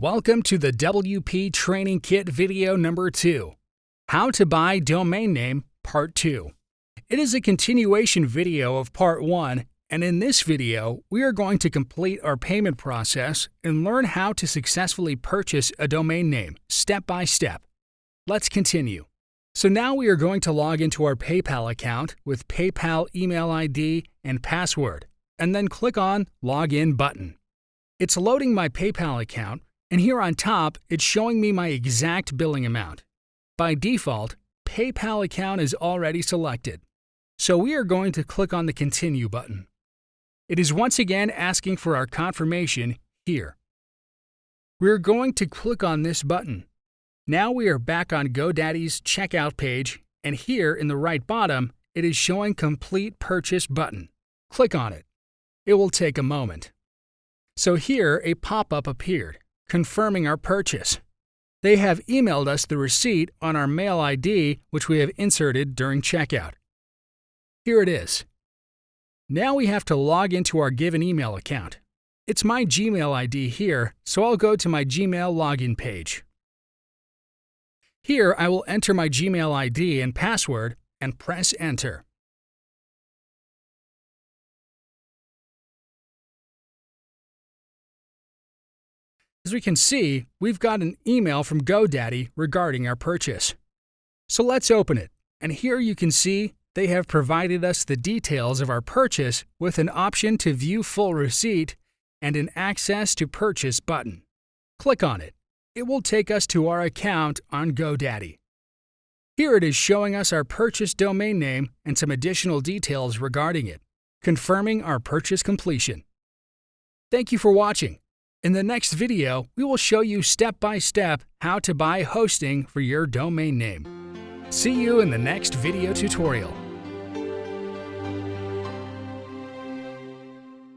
Welcome to the WP Training Kit video number 2, How to Buy Domain Name Part 2. It is a continuation video of Part 1, and in this video, we are going to complete our payment process and learn how to successfully purchase a domain name step by step. Let's continue. So now we are going to log into our PayPal account with PayPal email ID and password, and then click on Login button. It's loading my PayPal account, and here on top, it's showing me my exact billing amount. By default, PayPal account is already selected, so we are going to click on the Continue button. It is once again asking for our confirmation here. We're going to click on this button. Now we are back on Godaddy's checkout page, and here in the right bottom, it is showing Complete Purchase button. Click on it. It will take a moment. So here a pop-up appeared, confirming our purchase. They have emailed us the receipt on our mail ID, which we have inserted during checkout. Here it is. Now we have to log into our given email account. It's my Gmail ID here, so I'll go to my Gmail login page. Here I will enter my Gmail ID and password and press Enter. As we can see, we've got an email from Godaddy regarding our purchase. So let's open it, and here you can see they have provided us the details of our purchase with an option to view full receipt and an Access to Purchase button. Click on it. It will take us to our account on Godaddy. Here it is showing us our purchase domain name and some additional details regarding it, confirming our purchase completion. Thank you for watching. In the next video, we will show you step-by-step how to buy hosting for your domain name. See you in the next video tutorial.